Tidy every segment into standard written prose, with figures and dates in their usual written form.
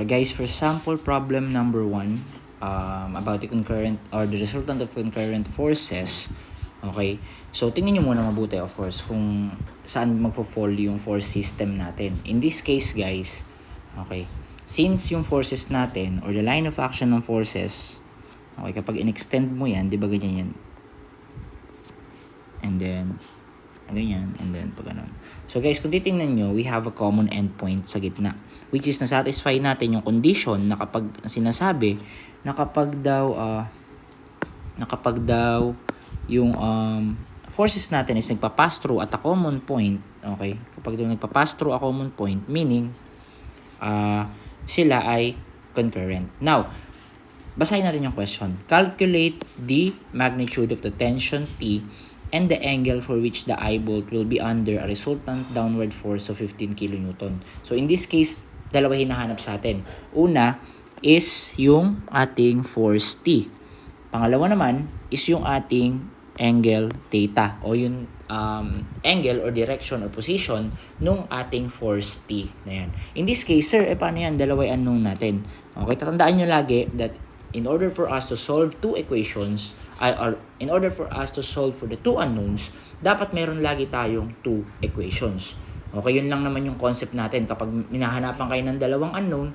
Okay guys, for sample problem number 1, about the concurrent or the resultant of concurrent forces. Okay, so tingnan nyo muna mabuti, of course, kung saan magpo-fall yung force system natin. In this case guys, okay, since yung forces natin or the line of action ng forces, okay, kapag in-extend mo yan, di ba ganyan yan? And then ganyan, and then pag ganun. So guys, kung titingnan nyo, we have a common endpoint sa gitna, which is na-satisfy natin yung condition na kapag sinasabi na kapag daw yung forces natin is nagpa-pass through at a common point, okay? Kapag daw nagpa-pass through a common point, meaning sila ay concurrent. Now, basahin natin yung question. Calculate the magnitude of the tension P and the angle for which the eye bolt will be under a resultant downward force of 15 kN. So in this case, dalawa hinahanap sa atin. Una is yung ating force T. Pangalawa naman is yung ating angle theta o yung angle or direction or position nung ating force T na yan. In this case, sir, paano yan? Dalawa yung unknown natin. Okay, tatandaan nyo lagi that in order for us to solve two equations, or in order for us to solve for the two unknowns, dapat meron lagi tayong two equations. Okay, yun lang naman yung concept natin. Kapag minahanapan kayo ng dalawang unknown,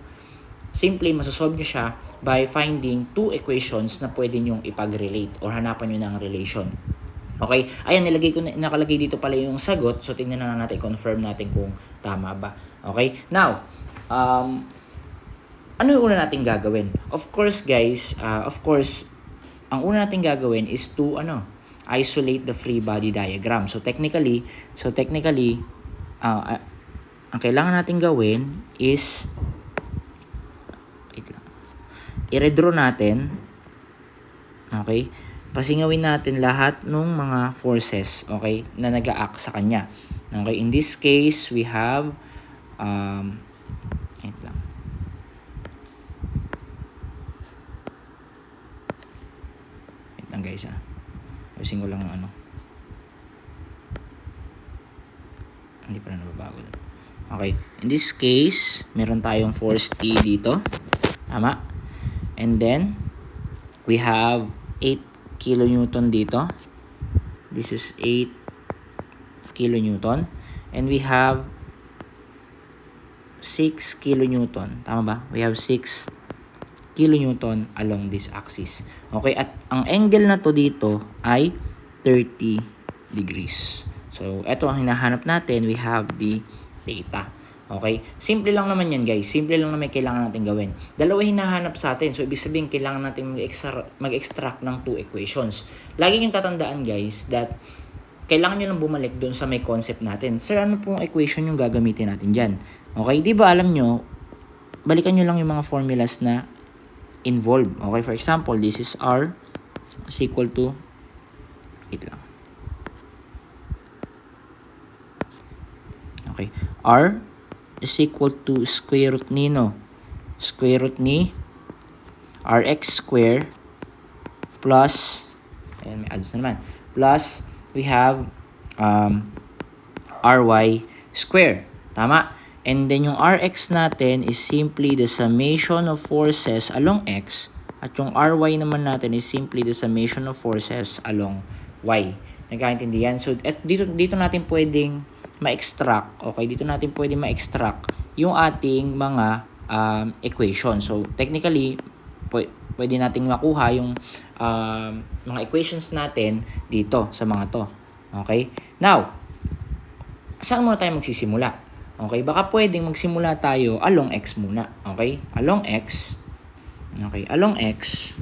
simply masosolve nyo siya by finding two equations na pwede nyong ipag-relate or hanapan nyo ng relation. Okay, ayan, nakalagay dito pala yung sagot. So, tingnan na natin, confirm natin kung tama ba. Okay, now, ano yung una natin gagawin? Of course, guys, ang una natin gagawin is to isolate the free body diagram. So technically, ang kailangan natin gawin is i-redraw natin. Okay? Pasingawin natin lahat ng mga forces, okay, na nag-a-act sa kanya. Okay, in this case, we have wait lang. Guys, ayusin ko lang yung hindi pa na nababago. Okay, in this case meron tayong force T dito, tama, and then we have 8 kilonewton dito. This is 8 kilonewton, and we have 6 kilonewton, tama ba? We have 6 kilonewton along this axis. Okay, at ang angle na to dito ay 30 degrees. So, ito ang hinahanap natin. We have the theta. Okay? Simple lang naman yan, guys. Simple lang naman kailangan natin gawin. Dalawa hinahanap sa atin. So, ibig sabihin, kailangan natin mag-extract ng two equations. Lagi yung tatandaan, guys, that kailangan nyo lang bumalik doon sa may concept natin. Sir, ano pong equation yung gagamitin natin dyan? Okay? Di ba alam nyo, balikan nyo lang yung mga formulas na involved. Okay, for example, this is R is equal to, wait lang. Okay, R is equal to square root ni Rx square plus, ayan, may adds na naman, plus we have Ry square. Tama? And then yung Rx natin is simply the summation of forces along X. At yung Ry naman natin is simply the summation of forces along Y. Nagkaintindihan? So, at dito natin pwedeng ma-extract. Okay, dito natin pwedeng ma-extract yung ating mga equation. So, technically, pwede nating makuha yung mga equations natin dito sa mga to. Okay? Now, saan muna tayo magsisimula? Okay, baka pwedeng magsimula tayo along X muna. Okay? Along X. Okay, along X.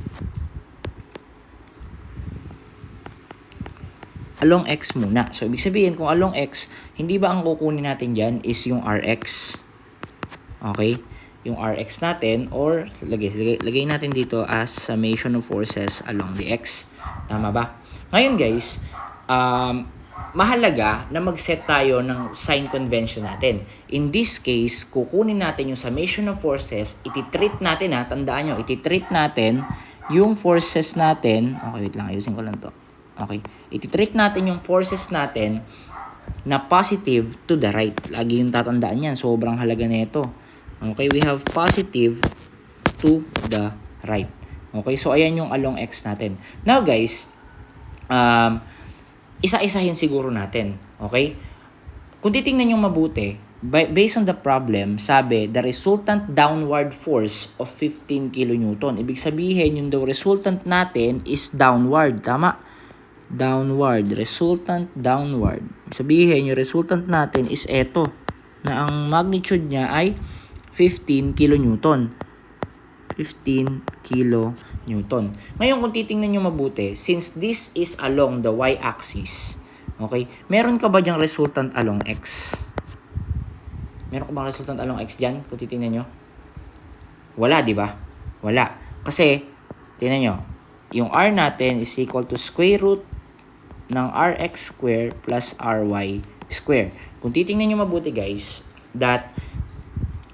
Along X muna. So, ibig sabihin, kung along X, hindi ba ang kukunin natin dyan is yung Rx? Okay? Yung Rx natin, or lagay natin dito as summation of forces along the X. Tama ba? Ngayon, guys, mahalaga na mag-set tayo ng sign convention natin. In this case, kukunin natin yung summation of forces, iti-treat natin, tandaan nyo, iti-treat natin yung forces natin, okay, wait lang, ayusin ko lang to. Okay, iti-treat natin yung forces natin na positive to the right. Lagi yung tatandaan yan, sobrang halaga na ito. Okay, we have positive to the right. Okay, so ayan yung along x natin. Now guys, isa-isahin siguro natin. Okay? Kung titingnan nyo mabuti, based on the problem, sabi, the resultant downward force of 15 kilonewton. Ibig sabihin, yung the resultant natin is downward. Tama? Downward. Resultant downward. Ibig sabihin, yung resultant natin is eto, na ang magnitude niya ay 15 kilonewton. 15 kilonewton. Ngayon, kung titingnan nyo mabuti, since this is along the y-axis, okay, meron ka ba dyang resultant along x? Meron ka bang resultant along x dyan? Kung titingnan nyo? Wala, di ba? Wala. Kasi, tingnan nyo, yung r natin is equal to square root ng rx square plus ry square. Kung titingnan nyo mabuti guys, that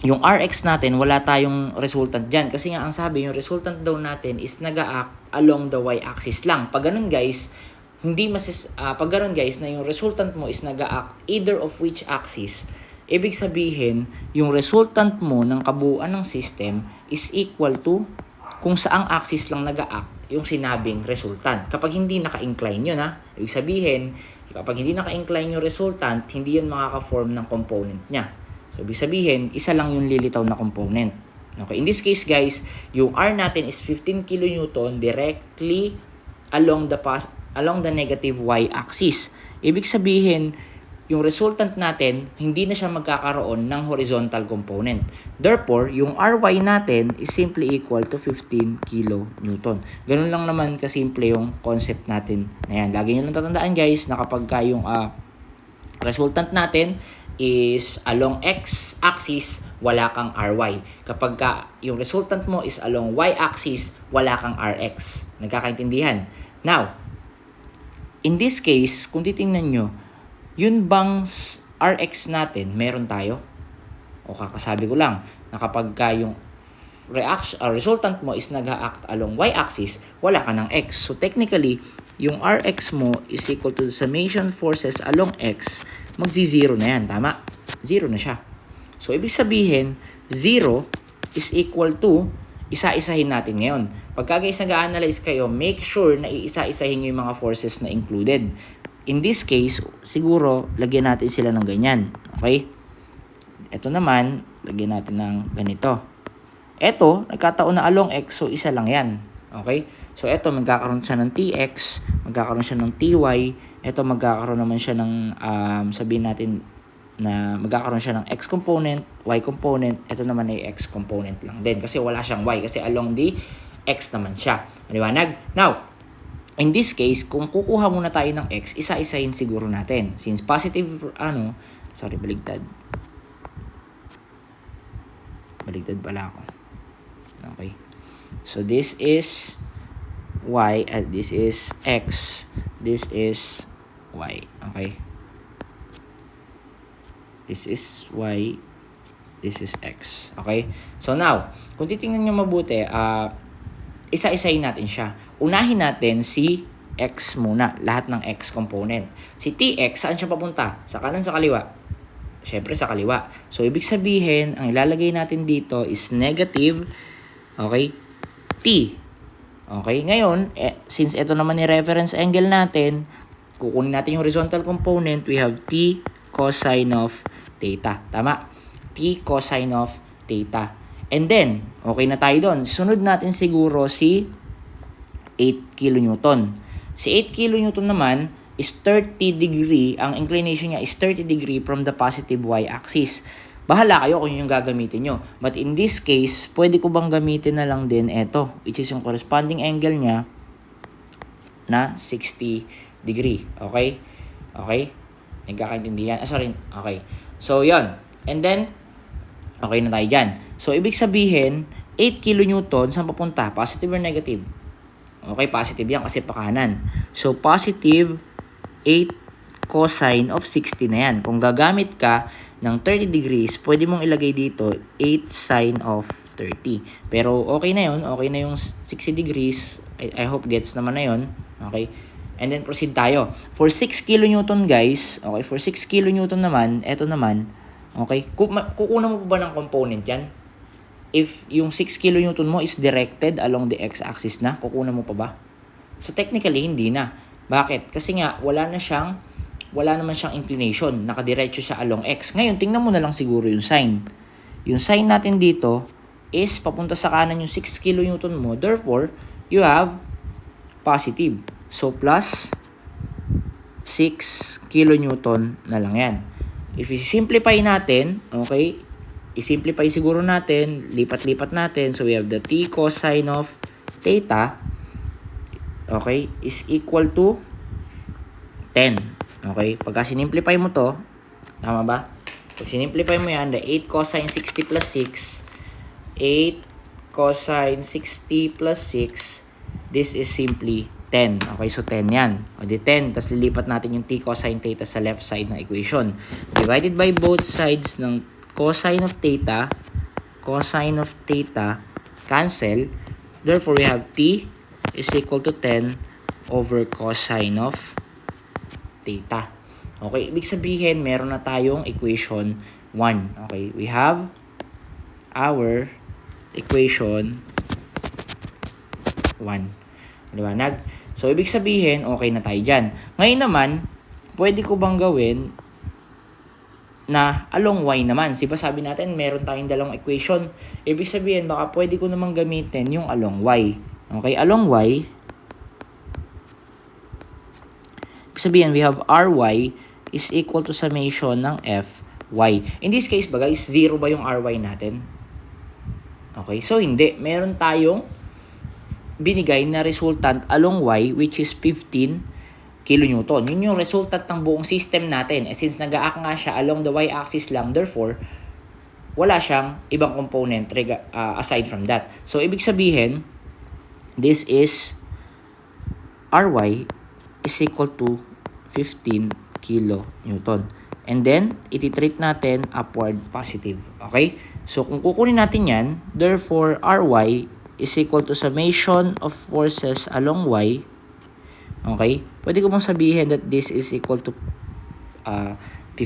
yung rx natin, wala tayong resultant dyan. Kasi nga ang sabi, yung resultant daw natin is nag-a-act along the y-axis lang. Pag ganun guys, pag ganun guys, na yung resultant mo is nag-a-act either of which axis, ibig sabihin, yung resultant mo ng kabuuan ng system is equal to kung saang axis lang nag-a-act yung sinabing resultant. Kapag hindi naka-incline yun, ibig sabihin, kapag hindi naka-incline yung resultant, hindi yun makaka-form ng component niya. So, ibig sabihin, isa lang yung lilitaw na component. Okay, in this case, guys, yung R natin is 15 kilonewton directly along the negative y-axis. Ibig sabihin, yung resultant natin, hindi na siya magkakaroon ng horizontal component. Therefore, yung Ry natin is simply equal to 15 kilonewton. Ganun lang naman kasimple yung concept natin na yan. Lagi nyo lang tatandaan, guys, na kapag yung resultant natin is along x-axis, wala kang ry. Kapag yung resultant mo is along y-axis, wala kang rx. Nagkakaintindihan? Now, in this case, kung titingnan nyo, yun bang rx natin, meron tayo? O kakasabi ko lang, na kapag yung resultant mo is nag-act along y-axis, wala ka ng x. So technically, yung rx mo is equal to the summation forces along x, magzi-zero na yan, tama? Zero na siya. So, ibig sabihin, 0 is equal to, isa-isahin natin ngayon. Pagka guys nag-a-analyze kayo, make sure na iisa-isahin nyo yung mga forces na included. In this case, siguro, lagyan natin sila ng ganyan. Okay? Ito naman, lagyan natin ng ganito. Ito, nagkataon na along x, so isa lang yan. Okay? So, ito, magkakaroon siya ng tx, magkakaroon siya ng ty, ito, magkakaroon naman siya ng, sabihin natin, na magkakaroon siya ng x component, y component, ito naman ay x component lang din. Kasi wala siyang y, kasi along the x naman siya. Maliwanag? Now, in this case, kung kukuha muna tayo ng x, isa-isahin siguro natin. Since positive, baligtad. Baligtad pala ako. Okay. So, this is y, at this is x, this is y. Okay. This is y, this is x. Okay? So, now, kung titingnan nyo mabuti, isa-isahin natin siya. Unahin natin si x muna, lahat ng x component. Si tx, saan siya papunta? Sa kanan, sa kaliwa? Siyempre, sa kaliwa. So, ibig sabihin, ang ilalagay natin dito is negative, okay, t. Okay? Ngayon, since ito naman ni reference angle natin, kukunin natin yung horizontal component, we have t cosine of theta. Tama? T cosine of theta. And then, okay na tayo doon. Sunod natin siguro si 8 kilonewton. Si 8 kilonewton naman is 30 degree. Ang inclination niya is 30 degree from the positive y-axis. Bahala kayo kung yung gagamitin nyo. But in this case, pwede ko bang gamitin na lang din ito, which is yung corresponding angle niya na 60 degree. Okay? Okay? Nagkakaintindihan? Okay. So, yon. And then, okay na tayo dyan. So, ibig sabihin, 8 kilonewton, saan papunta? Positive or negative? Okay, positive yan kasi pakanan. So, positive 8 cosine of 60 na yan. Kung gagamit ka ng 30 degrees, pwede mong ilagay dito 8 sine of 30. Pero okay na yun. Okay na yung 60 degrees. I hope gets naman na yun. Okay. And then proceed tayo. For 6 kilonewton guys, okay, for 6 kilonewton naman, eto naman, Okay? Kukunan mo pa ba ng component yan? If yung 6 kN mo is directed along the x-axis na, kukunan mo pa ba? So technically, hindi na. Bakit? Kasi nga, wala naman siyang inclination. Nakadiretso siya along x. Ngayon, tingnan mo na lang siguro yung sign. Yung sign natin dito is papunta sa kanan yung 6 kN mo. Therefore, you have positive. So, plus 6 kN na lang yan. If i-simplify natin, okay, i-simplify siguro natin, lipat-lipat natin. So, we have the t cosine of theta, okay, is equal to 10. Okay, pagka sinimplify mo to, tama ba? Pag sinimplify mo yan, the 8 cosine 60 plus 6, 8 cosine 60 plus 6, this is simply 10. Okay, so 10 yan. O di 10, tapos lilipat natin yung t cosine theta sa left side ng equation. Divided by both sides ng cosine of theta, cancel. Therefore, we have t is equal to 10 over cosine of theta. Okay, ibig sabihin, meron na tayong equation 1. Okay, we have our equation 1. Liwanag? So, ibig sabihin, okay na tayo dyan. Ngayon naman, pwede ko bang gawin na along y naman? Diba sabi natin, meron tayong dalawang equation. Ibig sabihin, baka pwede ko naman gamitin yung along y. Okay, along y, ibig sabihin, we have ry is equal to summation ng fy. In this case ba guys, 0 ba yung ry natin? Okay, so hindi. Meron tayong binigay na resultant along y which is 15 kN. Yun yung resultant ng buong system natin. Since nag-a-act nga siya along the y-axis lang, therefore, wala siyang ibang component aside from that. So, ibig sabihin, this is ry is equal to 15 kN. And then, iti-treat natin upward positive. Okay? So, kung kukunin natin yan, therefore, ry is equal to summation of forces along y. Okay? Pwede ko bang sabihin that this is equal to 15.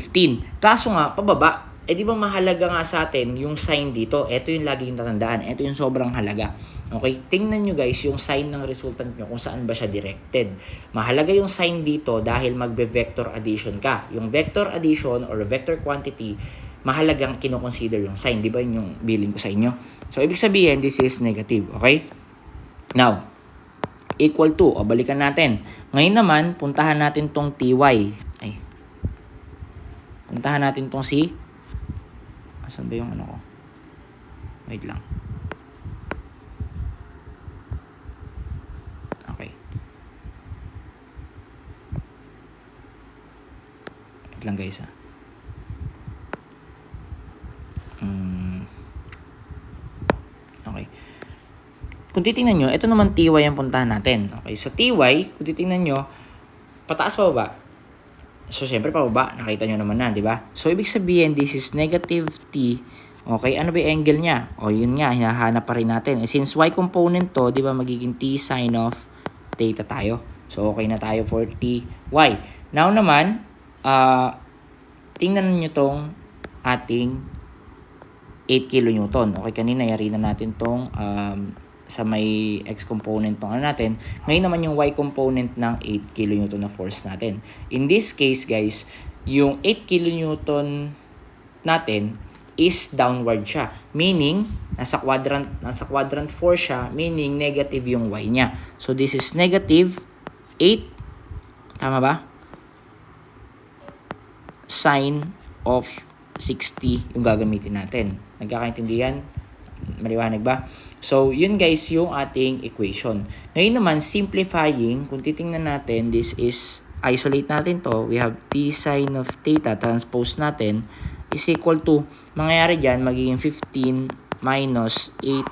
Kaso nga, pababa. Di ba mahalaga nga sa atin yung sign dito? Ito yung lagi yung tatandaan. Ito yung sobrang halaga. Okay? Tingnan nyo guys yung sign ng resultant nyo kung saan ba siya directed. Mahalaga yung sign dito dahil magbe-vector addition ka. Yung vector addition or vector quantity, mahalagang kinoconsider yung sign. Di ba yun yung billing ko sa inyo? So, ibig sabihin, this is negative. Okay? Now, equal to. O, balikan natin. Ngayon naman, puntahan natin tong ty. Puntahan natin tong si... Asan ba yung ano ko? Wait lang. Okay. Wait lang guys ha. Okay. Kung titingnan nyo, ito naman ty ang puntahan natin. Okay, so ty, kung titingnan nyo, pataas pa ba? So, syempre pababa. Nakita nyo naman na, di ba? So, ibig sabihin, this is negative t. Okay, ano ba yung angle niya? O, yun nga, hinahanap pa rin natin. Since y component to, di ba, magiging t sine of theta tayo. So, okay na tayo for ty. Now naman, tingnan nyo tong ating 8 kN. Okay, kanina yari na natin tong sa may x component ng natin. Ngayon naman yung y component ng 8 kN na force natin. In this case, guys, yung 8 kN natin is downward siya. Meaning, nasa quadrant 4 siya, meaning negative yung y niya. So, this is negative 8, tama ba? Sine of 60 yung gagamitin natin. Nagkakaintindihan? Maliwanag ba? So, yun guys yung ating equation. Ngayon naman, simplifying, kung titingnan natin, this is, isolate natin to, we have t sine of theta, transpose natin, is equal to, mangyayari dyan, magiging 15 minus 8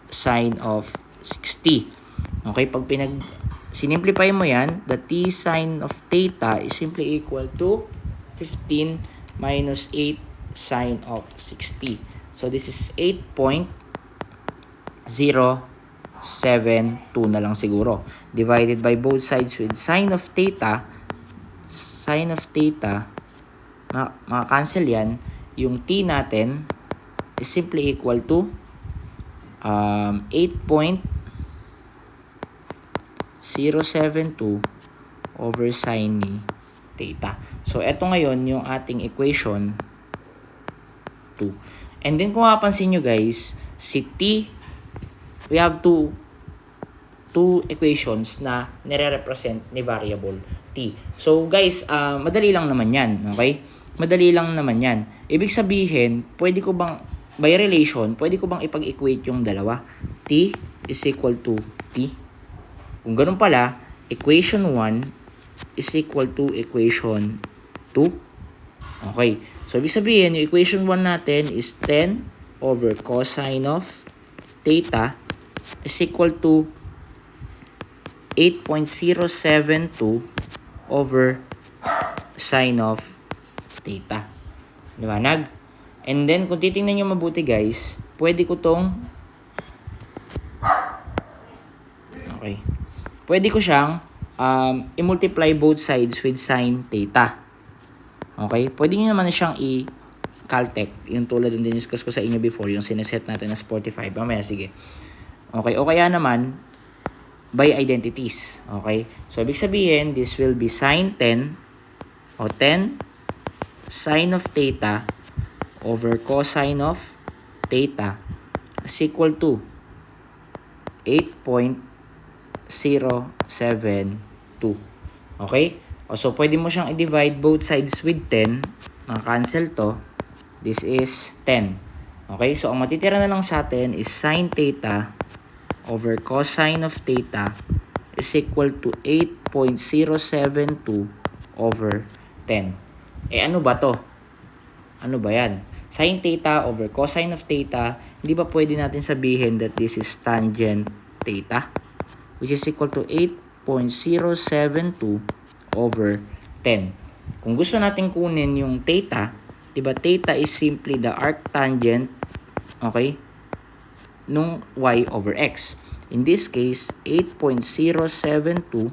sine of 60. Okay, pag sinimplify mo yan, the t sine of theta is simply equal to 15 minus 8 sine of 60. So, this is 8.072 na lang siguro. Divided by both sides with sine of theta, maka-cancel yan, yung t natin is simply equal to 8.072 over sine ni theta. So, eto ngayon yung ating equation 2. And then, kung mapapansin nyo guys, si t, we have two equations na nire-represent ni variable t. So, guys, madali lang naman yan. Okay? Madali lang naman yan. Ibig sabihin, pwede ko bang, by relation, pwede ko bang ipag-equate yung dalawa? T is equal to t. Kung ganun pala, equation 1 is equal to equation 2. Okay. So, ibig sabihin, yung equation 1 natin is 10 over cosine of theta is equal to 8.072 over sine of theta. Liwanag? And then, kung titingnan nyo mabuti guys, pwede ko tong pwede ko siyang i-multiply both sides with sine theta. Okay? Pwede nyo naman siyang i-caltech. Yung tulad ng diniscuss ko sa inyo before, yung sineset natin as 45. Mamaya, sige. Okay? O kaya naman, by identities. Okay? So, ibig sabihin, this will be sine 10 o 10 sine of theta over cosine of theta is equal to 8.072. Okay? So, pwede mo siyang i-divide both sides with 10. Maka-cancel to. This is 10. Okay? So, ang matitira na lang sa atin is sine theta over cosine of theta is equal to 8.072 over 10. Ano ba to? Ano ba yan? Sine theta over cosine of theta, hindi ba pwede natin sabihin that this is tangent theta? Which is equal to 8.072 over 10. Kung gusto natin kunin yung theta, diba theta is simply the arctangent, okay, nung y over x. In this case, 8.072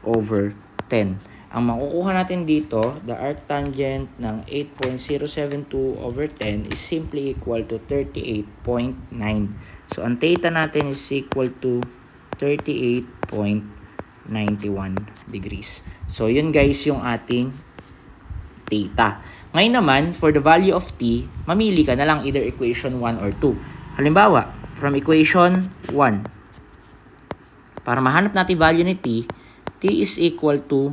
over 10. Ang makukuha natin dito, the arctangent ng 8.072 over 10 is simply equal to 38.9. So, ang theta natin is equal to 38.91 degrees. So, yun guys yung ating theta. Ngayon naman, for the value of t, mamili ka na lang either equation 1 or 2. Halimbawa, from equation 1, para mahanap natin value ni t, t is equal to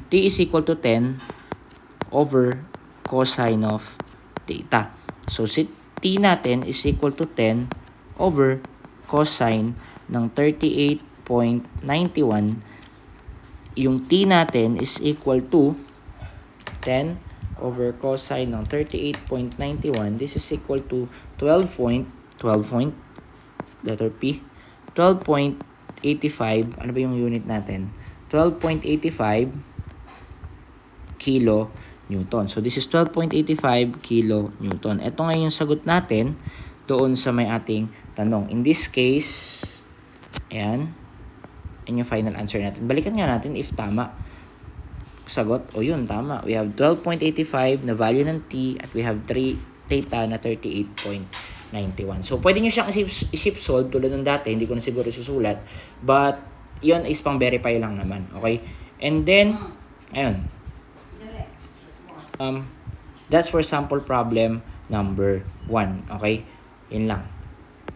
t is equal to 10 over cosine of theta. So, si t natin is equal to 10 over cosine ng 38.91. Yung t natin is equal to 10 over cosine ng 38.91. This is equal to 12.85. Ano ba yung unit natin? 12.85 kilo Newton. So, this is 12.85 kilo Newton. Ito ngayon yung sagot natin doon sa may ating tanong. In this case, ayan, yung final answer natin. Balikan nga natin if tama. Sagot, yun, tama. We have 12.85 na value ng t at we have 3 theta na 38.91. So, pwede nyo siyang isip solve tulad ng dati. Hindi ko na siguro susulat. But, yun is pang verify lang naman. Okay? And then, ayun. That's for sample problem number 1. Okay? Yun lang.